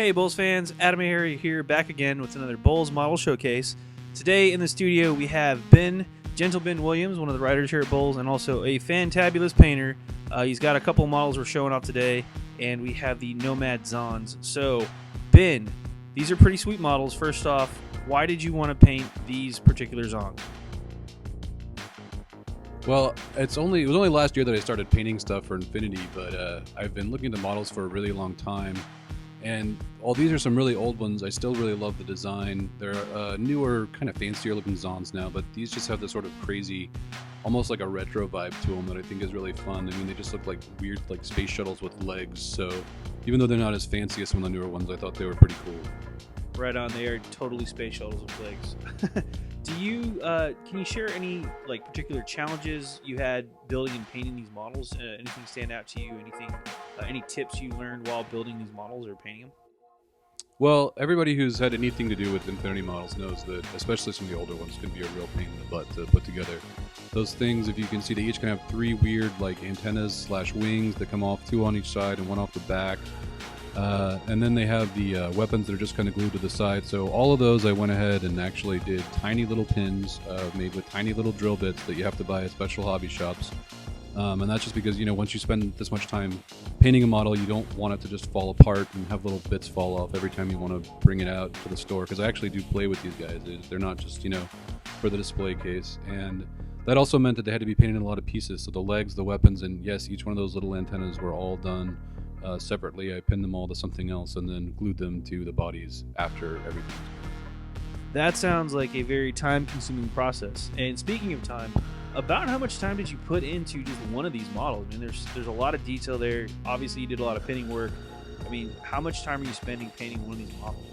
Hey BoLS fans, AdamHarry here, back again with another BoLS Model Showcase. Today in the studio we have Ben, GentleBen Williams, one of the writers here at BoLS, and also a fantabulous painter. He's got a couple models we're showing off today, and we have the Nomad Zonds. So, Ben, these are pretty sweet models. First off, why did you want to paint these particular Zonds? Well, it was only last year that I started painting stuff for Infinity, but I've been looking at the models for a really long time. And while these are some really old ones, I still really love the design. They're newer, kind of fancier looking Zonds now, but these just have this sort of crazy, almost like a retro vibe to them that I think is really fun. I mean, they just look like weird, like space shuttles with legs. So even though they're not as fancy as some of the newer ones, I thought they were pretty cool. Right on, they are totally space shuttles with legs. Can you share any like particular challenges you had building and painting these models? Anything stand out to you? Any tips you learned while building these models or painting them? Well, everybody who's had anything to do with Infinity models knows that, especially some of the older ones, can be a real pain in the butt to put together. Those things, if you can see, they each kind of have three weird like antennas / wings that come off, two on each side and one off the back. And then they have the weapons that are just kind of glued to the side. So all of those I went ahead and actually did tiny little pins made with tiny little drill bits that you have to buy at special hobby shops. And that's just because, you know, once you spend this much time painting a model, you don't want it to just fall apart and have little bits fall off every time you want to bring it out to the store. Because I actually do play with these guys. They're not just, you know, for the display case. And that also meant that they had to be painted in a lot of pieces. So the legs, the weapons, and yes, each one of those little antennas were all done separately. I pinned them all to something else and then glued them to the bodies after everything. That sounds like a very time-consuming process. And speaking of time, about how much time did you put into just one of these models? I mean, there's a lot of detail there. Obviously, you did a lot of pinning work. I mean, how much time are you spending painting one of these models?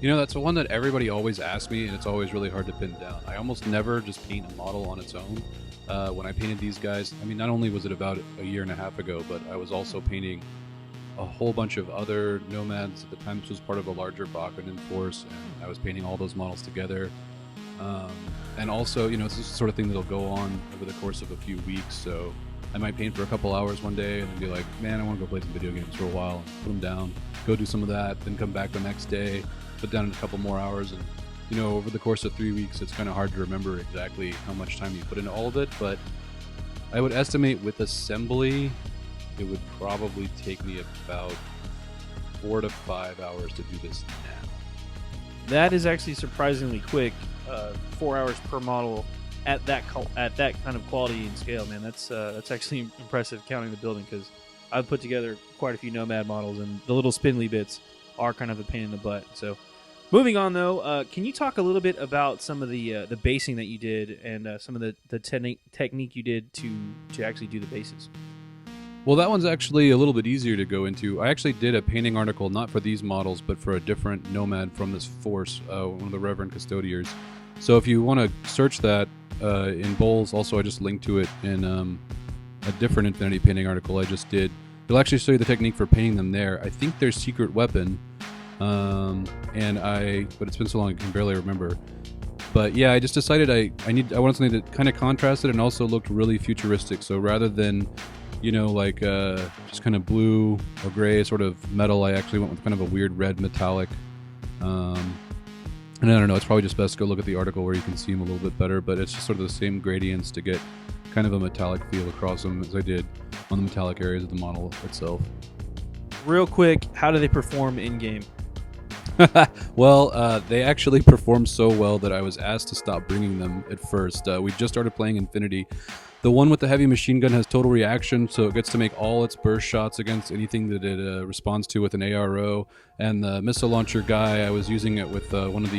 You know, that's the one that everybody always asks me, and it's always really hard to pin down. I almost never just paint a model on its own. When I painted these guys, I mean, not only was it about a year and a half ago, but I was also painting a whole bunch of other Nomads. At the time, this was part of a larger Bakunin force, and I was painting all those models together. And also, you know, it's the sort of thing that'll go on over the course of a few weeks. So I might paint for a couple hours one day and then be like, man, I want to go play some video games for a while, and put them down, go do some of that, then come back the next day, put down a couple more hours. And, you know, over the course of 3 weeks, it's kind of hard to remember exactly how much time you put into all of it. But I would estimate with assembly, it would probably take me about 4 to 5 hours to do this now. That is actually surprisingly quick. 4 hours per model at that kind of quality and scale, man. That's actually impressive counting the building, because I've put together quite a few Nomad models, and the little spindly bits are kind of a pain in the butt. So, moving on though, can you talk a little bit about some of the basing that you did and some of the technique you did to actually do the bases? Well, that one's actually a little bit easier to go into. I actually did a painting article, not for these models, but for a different Nomad from this force, one of the Reverend Custodiers. So if you want to search that in BoLS, also I just linked to it in a different Infinity painting article I just did. It'll actually show you the technique for painting them there. I think their secret weapon, but it's been so long I can barely remember. But yeah, I just decided I wanted something that kind of contrasted and also looked really futuristic. So rather than, you know, like just kind of blue or gray sort of metal, I actually went with kind of a weird red metallic. And I don't know, it's probably just best to go look at the article where you can see them a little bit better, but it's just sort of the same gradients to get kind of a metallic feel across them as I did on the metallic areas of the model itself. Real quick, how do they perform in-game? Well, they actually performed so well that I was asked to stop bringing them at first. We just started playing Infinity. The one with the heavy machine gun has total reaction, so it gets to make all its burst shots against anything that it responds to with an ARO. And the missile launcher guy, I was using it with one of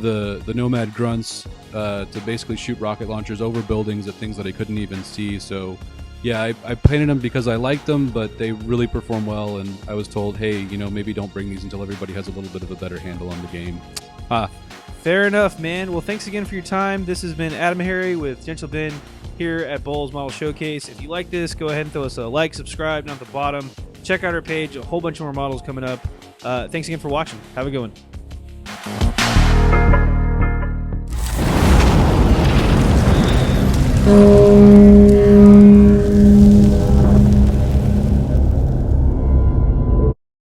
the Nomad grunts to basically shoot rocket launchers over buildings at things that I couldn't even see. So yeah, I painted them because I liked them, but they really perform well. And I was told, hey, you know, maybe don't bring these until everybody has a little bit of a better handle on the game. Fair enough, man. Well, thanks again for your time. This has been AdamHarry with GentleBen here at BoLS Model Showcase. If you like this, go ahead and throw us a like, subscribe down at the bottom. Check out our page. A whole bunch more models coming up. Thanks again for watching. Have a good one.